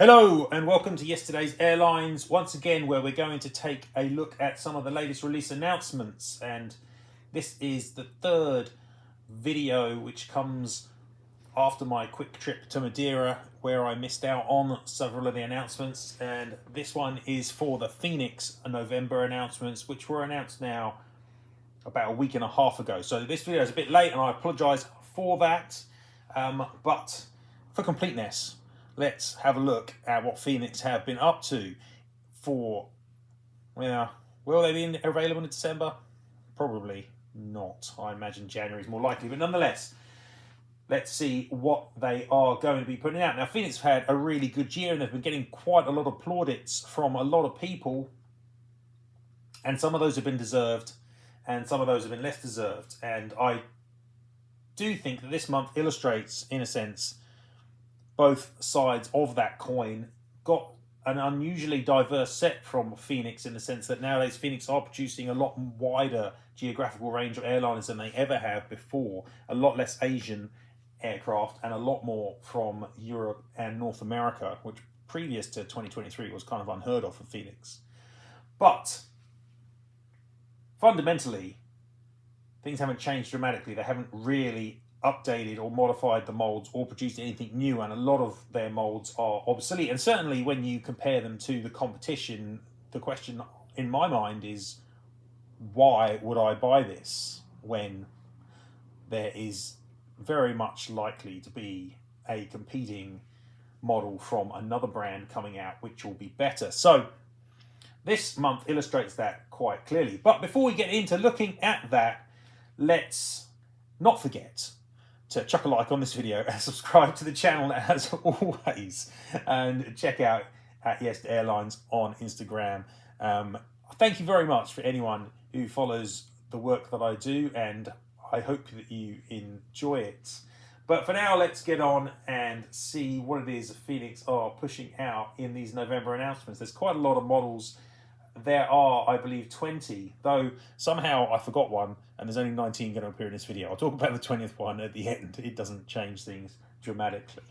Hello and welcome to yesterday's Airlines, once again where we're going to take a look at some of the latest release announcements, and this is the third video which comes after my quick trip to Madeira where I missed out on several of the announcements, and this one is for the Phoenix November announcements which were announced now about a week and a half ago. So this video is a bit late and I apologise for that, but for completeness, let's have a look at what Phoenix have been up to for, well, will they be available in December? Probably not. I imagine January is more likely, but nonetheless, let's see what they are going to be putting out. Now, Phoenix have had a really good year and they've been getting quite a lot of plaudits from a lot of people, and some of those have been deserved and some of those have been less deserved. And I do think that this month illustrates, in a sense, both sides of that coin. Got an unusually diverse set from Phoenix in the sense that nowadays Phoenix are producing a lot wider geographical range of airliners than they ever have before, a lot less Asian aircraft and a lot more from Europe and North America, which previous to 2023 was kind of unheard of for Phoenix. But fundamentally, things haven't changed dramatically. They haven't really updated or modified the molds or produced anything new, and a lot of their molds are obsolete. And certainly when you compare them to the competition, the question in my mind is, why would I buy this when there is very much likely to be a competing model from another brand coming out which will be better? So this month illustrates that quite clearly. But before we get into looking at that, let's not forget to chuck a like on this video and subscribe to the channel as always, and check out at Airlines on Instagram. Thank you very much for anyone who follows the work that I do, and I hope that you enjoy it. But for now, let's get on and see what it is Phoenix are pushing out in these November announcements. There's quite a lot of models. There are, I believe, 20, though somehow I forgot one, and there's only 19 going to appear in this video. I'll talk about the 20th one at the end. It doesn't change things dramatically.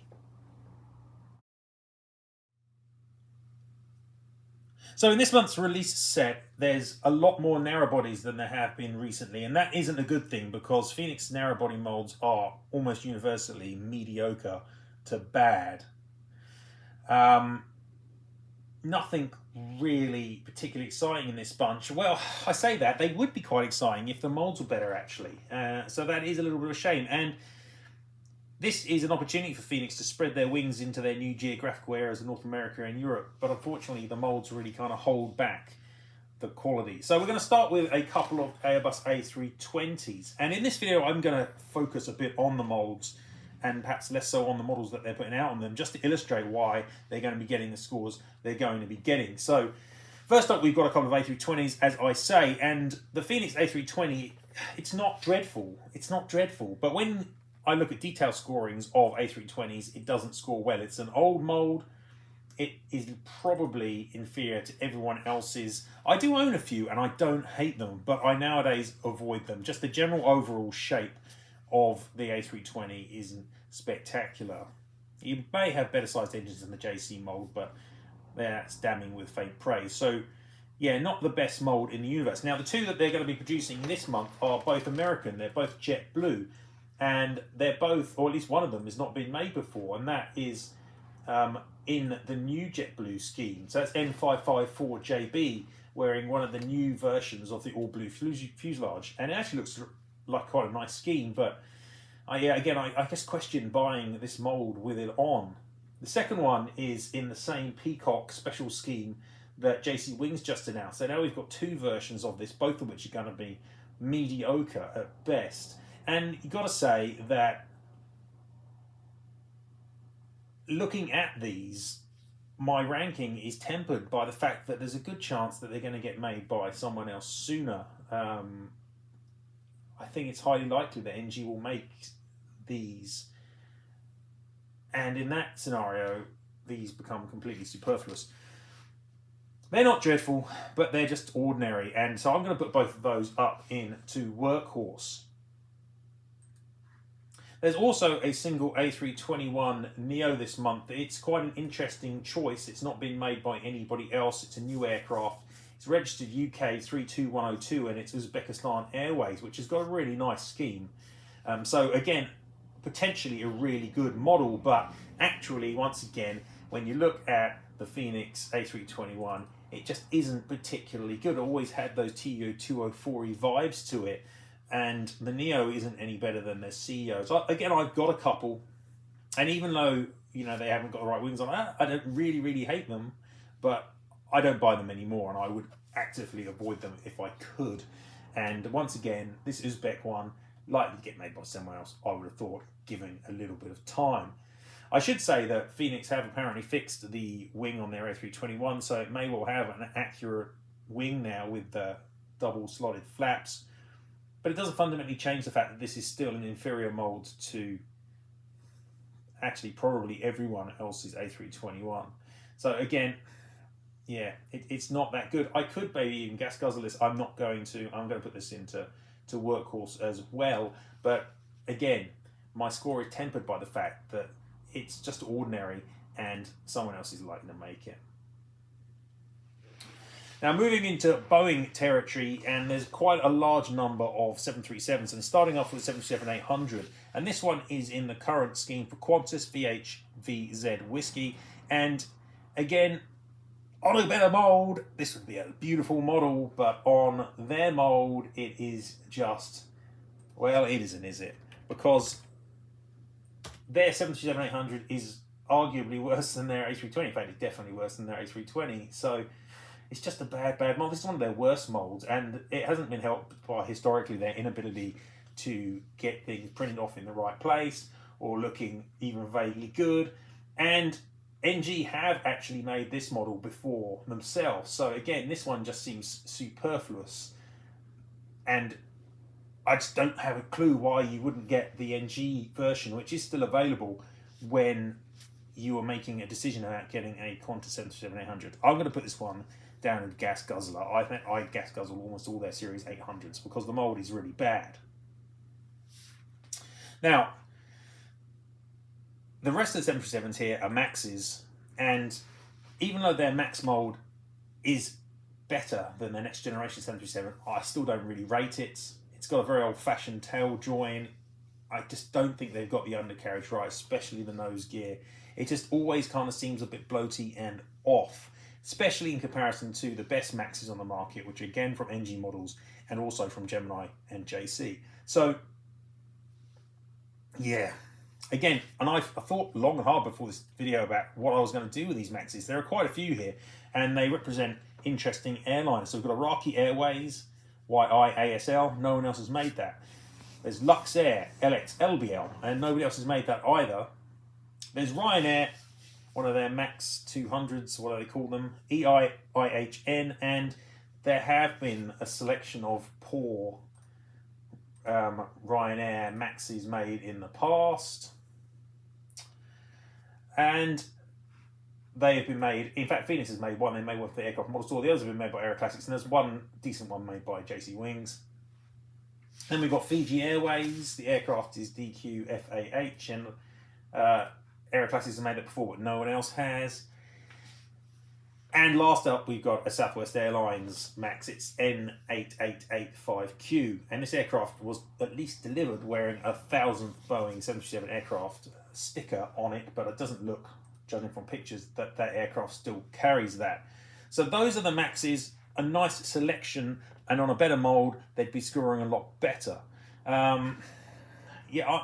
So in this month's release set, there's a lot more narrowbodies than there have been recently, and that isn't a good thing because Phoenix narrowbody molds are almost universally mediocre to bad. Nothing really particularly exciting in this bunch. Well, I say that, they would be quite exciting if the molds were better, actually. So that is a little bit of a shame. And this is an opportunity for Phoenix to spread their wings into their new geographical areas of North America and Europe. But unfortunately, the molds really kind of hold back the quality. So we're going to start with a couple of Airbus A320s. And in this video, I'm going to focus a bit on the molds and perhaps less so on the models that they're putting out on them, just to illustrate why they're going to be getting the scores they're going to be getting. So first up, we've got a couple of A320s, as I say, and the Phoenix A320, it's not dreadful. It's not dreadful, but when I look at detail scorings of A320s, it doesn't score well. It's an old mold. It is probably inferior to everyone else's. I do own a few, and I don't hate them, but I nowadays avoid them. Just the general overall shape of the A320 isn't spectacular. You may have better sized engines than the JC mold, but that's damning with faint praise. So yeah, not the best mold in the universe. Now the two that they're going to be producing this month are both American. They're both jet blue, and they're both, or at least one of them, has not been made before, and that is in the new JetBlue scheme. So that's N554JB, wearing one of the new versions of the all blue fuselage, and it actually looks like quite a nice scheme, but I just question buying this mold with it on. The second one is in the same Peacock special scheme that jcwings just announced. So now we've got two versions of this, both of which are going to be mediocre at best. And you've got to say that looking at these, my ranking is tempered by the fact that there's a good chance that they're going to get made by someone else sooner. I think it's highly likely that NG will make these, and in that scenario, these become completely superfluous. They're not dreadful, but they're just ordinary, and so I'm going to put both of those up into Workhorse. There's also a single A321 Neo this month. It's quite an interesting choice. It's not been made by anybody else. It's a new aircraft. It's registered UK 32102 and it's Uzbekistan Airways, which has got a really nice scheme. So again, potentially a really good model, but actually, once again, when you look at the Phoenix A321, it just isn't particularly good. It always had those TU204 vibes to it. And the Neo isn't any better than their CEOs. Again, I've got a couple, and even though they haven't got the right wings on, I don't really hate them, but I don't buy them anymore, and I would actively avoid them if I could. And once again, this Uzbek one, likely to get made by someone else, I would have thought, given a little bit of time. I should say that Phoenix have apparently fixed the wing on their A321, so it may well have an accurate wing now with the double slotted flaps. But it doesn't fundamentally change the fact that this is still an inferior mould to actually probably everyone else's A321. So again, yeah, it's not that good. I could maybe even gas guzzle this. I'm not going to. I'm going to put this into workhorse as well. But again, my score is tempered by the fact that it's just ordinary and someone else is likely to make it. Now moving into Boeing territory, and there's quite a large number of 737s, and starting off with 737-800, and this one is in the current scheme for Qantas VHVZ Whiskey, and again, on a better mould, this would be a beautiful model, but on their mould, it is just, well, it isn't, is it? Because their 737-800 is arguably worse than their A320. In fact, it's definitely worse than their A320, so it's just a bad mold. This is one of their worst molds, and it hasn't been helped by historically their inability to get things printed off in the right place or looking even vaguely good. And NG have actually made this model before themselves. So again, this one just seems superfluous. And I just don't have a clue why you wouldn't get the NG version, which is still available, when you are making a decision about getting a Qantas 737-800. I'm going to put this one down in gas guzzler. I think I gas guzzle almost all their Series 800s because the mould is really bad. Now, the rest of the 737s here are Maxes, and even though their Max mould is better than their next generation 737, I still don't really rate it. It's got a very old-fashioned tail join. I just don't think they've got the undercarriage right, especially the nose gear. It just always kind of seems a bit bloaty and off, especially in comparison to the best Maxes on the market, which are again from ngmodels and also from Gemini and JC. So, yeah. Again, and I thought long and hard before this video about what I was going to do with these Maxes. There are quite a few here, and they represent interesting airlines. So we've got Iraqi Airways, YIASL, no one else has made that. There's Luxair, LX, LBL, and nobody else has made that either. There's Ryanair, one of their Max 200s, what do they call them? EIIHN, and there have been a selection of poor Ryanair Maxes made in the past. And they have been made, in fact, Phoenix has made one, they made one for the aircraft model store, the others have been made by Aeroclassics, and there's one decent one made by jcwings. Then we've got Fiji Airways, the aircraft is DQFAH, and Aeroclassics has made it before, but no one else has. And last up, we've got a Southwest Airlines Max. It's N8885Q, and this aircraft was at least delivered wearing a 1000th Boeing 737 aircraft sticker on it, but it doesn't look, judging from pictures, that that aircraft still carries that. So those are the Maxes, a nice selection, and on a better mould, they'd be scoring a lot better. Yeah,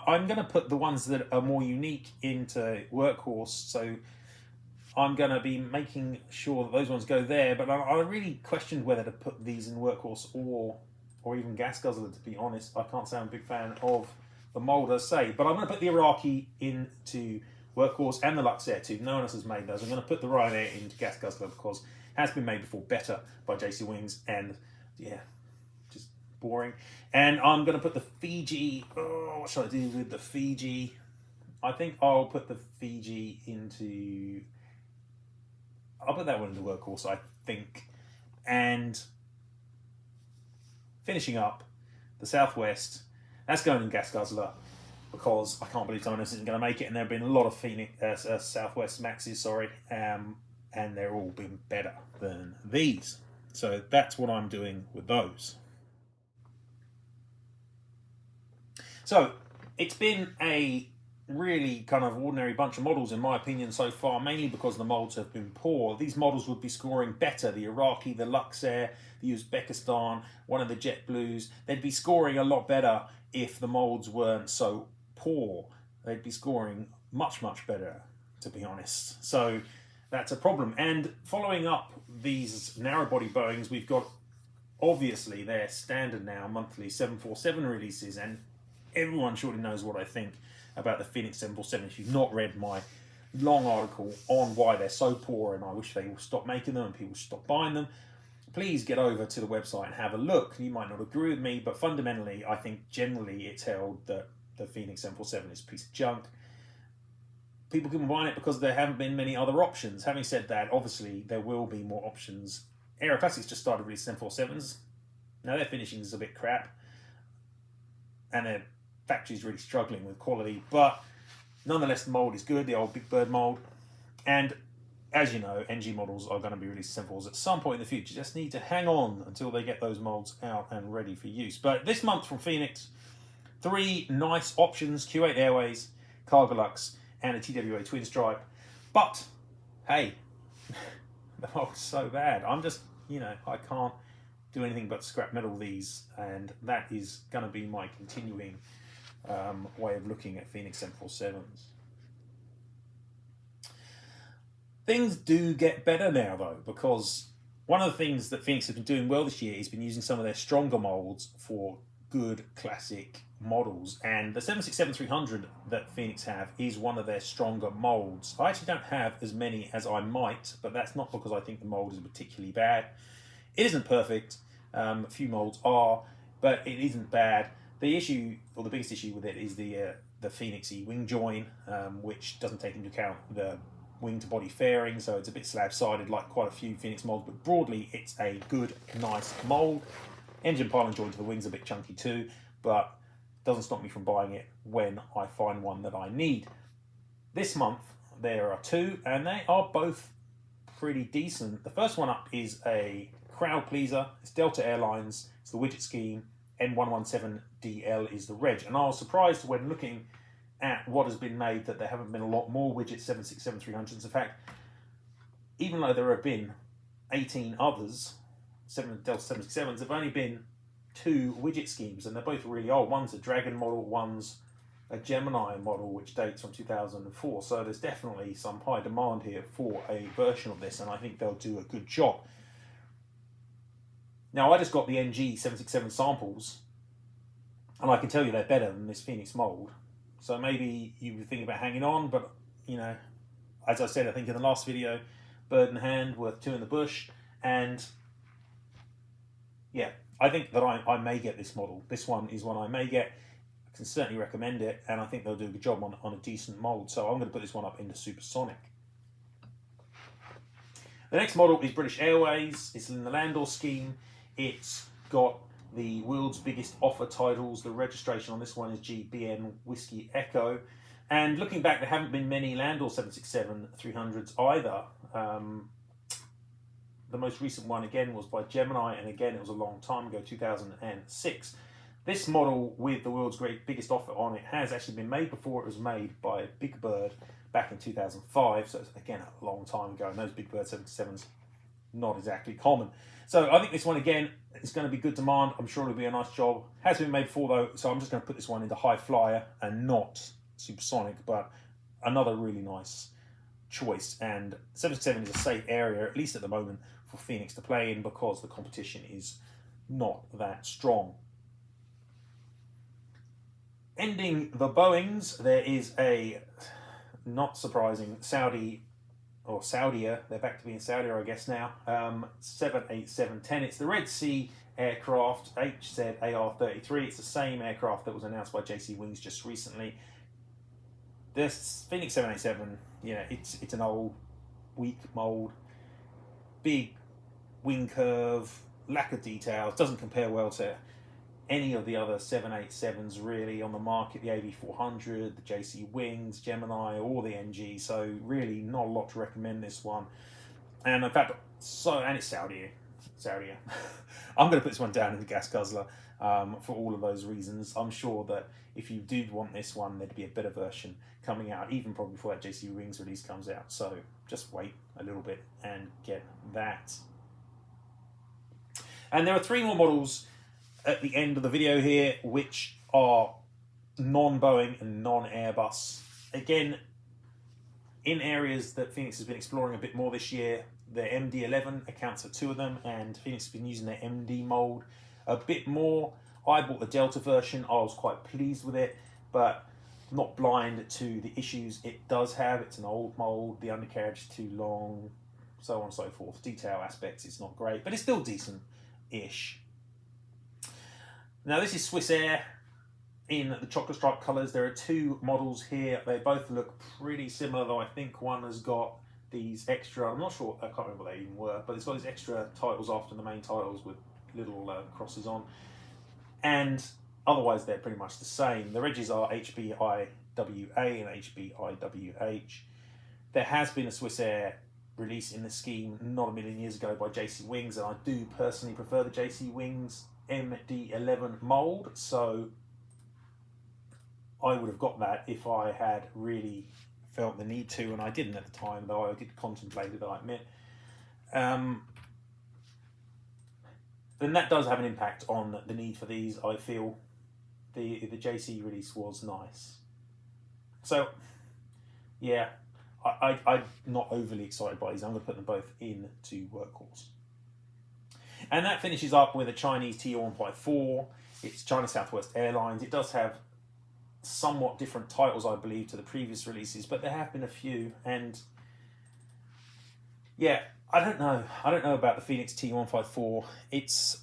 I'm going to put the ones that are more unique into workhorse, so I'm going to be making sure that those ones go there, but I really questioned whether to put these in workhorse or even gas guzzler, to be honest. I can't say I'm a big fan of the mould, as I say, but I'm going to put the Iraqi into workhorse and the Luxair too. No one else has made those. I'm going to put the Ryanair into gas guzzler because it has been made before better by jcwings, and yeah, just boring. And I'm going to put the Fiji, what shall I do with the Fiji? I think I'll put the Fiji into, I'll put that one into workhorse, I think. And finishing up, the Southwest, that's going in gas guzzler. because I can't believe someone else isn't going to make it, and there have been a lot of Southwest Maxes, sorry, and they're all been better than these. So that's what I'm doing with those. So it's been a really kind of ordinary bunch of models in my opinion so far, mainly because the molds have been poor. These models would be scoring better. The Iraqi, the Luxair, the Uzbekistan, one of the JetBlues, they'd be scoring a lot better if the molds weren't so poor. They'd be scoring much, much better, to be honest. So that's a problem. And following up these narrow-body Boeings, we've got, obviously, their standard now monthly 747 releases, and everyone surely knows what I think about the Phoenix 747. If you've not read my long article on why they're so poor and I wish they will stop making them and people stop buying them, please get over to the website and have a look. You might not agree with me, but fundamentally, I think generally it's held that the Phoenix 747 is a piece of junk. People keep buying it because there haven't been many other options. Having said that, obviously, there will be more options. Aero Classics just started releasing 747s. Now their finishing is a bit crap, and their factory's really struggling with quality, but nonetheless the mold is good, the old Big Bird mold. And as you know, ngmodels are going to be releasing 747s at some point in the future. Just need to hang on until they get those molds out and ready for use. But this month from Phoenix, 3 nice options: Q8 Airways, Cargolux, and a TWA Twin Stripe. But hey, the mold's so bad. I'm just, I can't do anything but scrap metal these, and that is going to be my continuing way of looking at Phoenix 747s. Things do get better now though, because one of the things that Phoenix has been doing well this year is been using some of their stronger molds for good classic models, and the 767-300 that Phoenix have is one of their stronger molds. I actually don't have as many as I might, but that's not because I think the mold is particularly bad. It isn't perfect, a few molds are, but it isn't bad. The issue, or the biggest issue with it, is the Phoenix wing join, which doesn't take into account the wing to body fairing, so it's a bit slab-sided like quite a few Phoenix molds, but broadly it's a good, nice mold. Engine pylon join to the wings a bit chunky too, but doesn't stop me from buying it when I find one that I need. This month there are 2, and they are both pretty decent. The first one up is a crowd pleaser. It's Delta Airlines, it's the widget scheme, N117DL is the reg, and I was surprised when looking at what has been made that there haven't been a lot more widget 767-300s. In fact, even though there have been 18 others, Delta 767s, there have only been 2 widget schemes, and they're both really old. One's a Dragon model, one's a Gemini model, which dates from 2004. So there's definitely some high demand here for a version of this, and I think they'll do a good job. Now, I just got the NG 767 samples, and I can tell you they're better than this Phoenix mold. So maybe you would think about hanging on, but, as I said, I think in the last video, bird in hand, worth 2 in the bush, and yeah, I think that I may get this model. This one is one I may get. I can certainly recommend it, and I think they'll do a good job on a decent mold. So I'm going to put this one up into Supersonic. The next model is British Airways. It's in the Landor scheme. It's got the world's biggest offer titles. The registration on this one is GBN Whiskey Echo. And looking back, there haven't been many Landor 767-300s either. The most recent one, again, was by Gemini, and again, it was a long time ago, 2006. This model with the world's biggest offer on it has actually been made before it was made by Big Bird back in 2005. So, it's, again, a long time ago, and those Big Bird 767s, not exactly common. So I think this one, again, is going to be good demand. I'm sure it'll be a nice job. Has been made before, though, so I'm just going to put this one into High Flyer and not Supersonic, but another really nice choice. And 767 is a safe area, at least at the moment, for Phoenix to play in, because the competition is not that strong. Ending the Boeings, there is a, not surprising, Saudia, they're back to being Saudi, I guess now, 787-10. It's the Red Sea aircraft, HZAR-33. It's the same aircraft that was announced by jcwings just recently. This Phoenix 787, it's an old, weak mold, big wing curve, lack of details, doesn't compare well to any of the other 787s really on the market, the AV400, the jcwings, Gemini, or the NG. So really not a lot to recommend this one. And in fact, and it's Saudi. I'm going to put this one down in the gas guzzler for all of those reasons. I'm sure that if you did want this one, there'd be a better version coming out, even probably before that jcwings release comes out. So just wait a little bit and get that. And there are 3 more models at the end of the video here, which are non-Boeing and non-Airbus. Again, in areas that Phoenix has been exploring a bit more this year. The MD-11 accounts for 2 of them, and Phoenix has been using their MD mold a bit more. I bought the Delta version. I was quite pleased with it, but not blind to the issues it does have. It's an old mold, the undercarriage is too long, so on and so forth. Detail aspects, it's not great, but it's still decent-ish. Now this is Swiss Air in the chocolate stripe colours. There are 2 models here. They both look pretty similar, though I think one has got these extra, I'm not sure, I can't remember what they even were, but it's got these extra titles after the main titles with little crosses on. And otherwise they're pretty much the same. The edges are HBIWA and HBIWH. There has been a Swiss Air release in the scheme not a million years ago by jcwings, and I do personally prefer the jcwings MD-11 mould, so I would have got that if I had really felt the need to, and I didn't at the time, though I did contemplate it, I admit. Then that does have an impact on the need for these, I feel. The JC release was nice. So, yeah, I'm not overly excited by these. I'm going to put them both into workhorse. And that finishes up with a Chinese TR-154. It's China Southwest Airlines. It does have somewhat different titles, I believe, to the previous releases, but there have been a few, and yeah, I don't know about the Phoenix T154. It's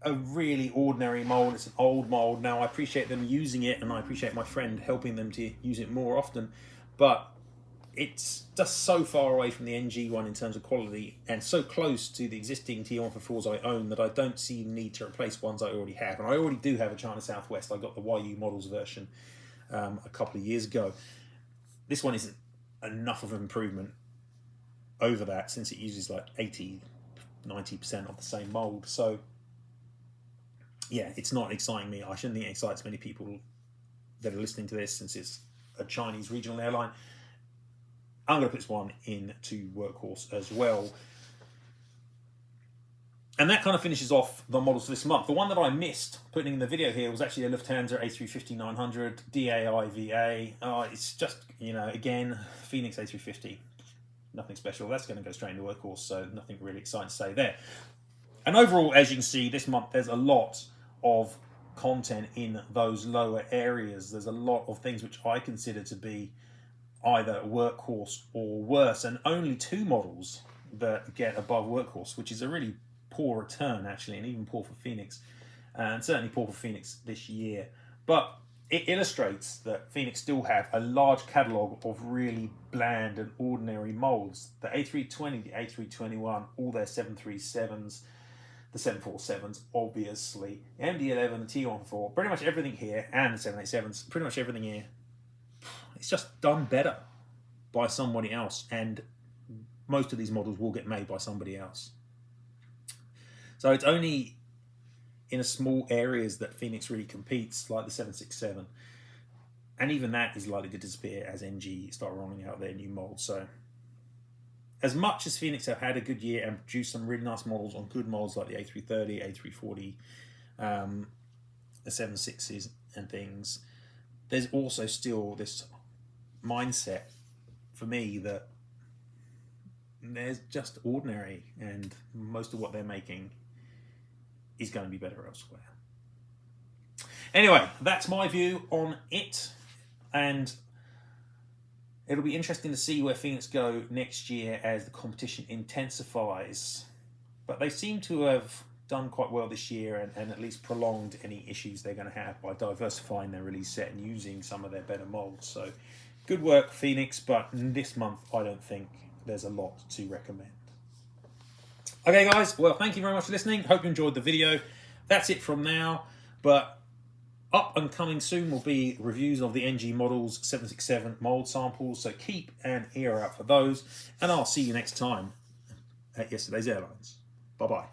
a really ordinary mold. It's an old mold. Now I appreciate them using it, and I appreciate my friend helping them to use it more often, but it's just so far away from the NG one in terms of quality, and so close to the existing T154s I own that I don't see the need to replace ones I already have. And I already do have a China Southwest. I got the YU models version a couple of years ago. This one isn't enough of an improvement over that, since it uses like 80-90% of the same mold. So yeah, it's not exciting me. I shouldn't think it excites many people that are listening to this, since it's a Chinese regional airline. I'm going to put this one into workhorse as well. And that kind of finishes off the models for this month. The one that I missed putting in the video here was actually a Lufthansa A350-900 DAIVA. It's just, you know, again, Phoenix A350. Nothing special. That's going to go straight into workhorse, so nothing really exciting to say there. And overall, as you can see, this month there's a lot of content in those lower areas. There's a lot of things which I consider to be either workhorse or worse, and only 2 models that get above workhorse, which is a really poor return actually, and even poor for Phoenix, and certainly poor for Phoenix this year. But it illustrates that Phoenix still have a large catalogue of really bland and ordinary molds. The A320, the A321, all their 737s, the 747s, obviously, the MD-11, the T-14, pretty much everything here, and the 787s, pretty much everything here. It's just done better by somebody else, and most of these models will get made by somebody else. So it's only in a small areas that Phoenix really competes, like the 767, and even that is likely to disappear as NG start rolling out their new molds. So as much as Phoenix have had a good year and produced some really nice models on good molds like the A330, A340, the 76s and things, there's also still this mindset for me that there's just ordinary, and most of what they're making is going to be better elsewhere. Anyway, that's my view on it, and it'll be interesting to see where Phoenix go next year as the competition intensifies. But they seem to have done quite well this year, and at least prolonged any issues they're going to have by diversifying their release set and using some of their better molds. So good work, Phoenix, but this month I don't think there's a lot to recommend. Okay guys, well, thank you very much for listening. Hope you enjoyed the video. That's it from now. But up and coming soon will be reviews of the ngmodels 767 mould samples, so keep an ear out for those, and I'll see you next time at Yesterday's Airlines. Bye-bye.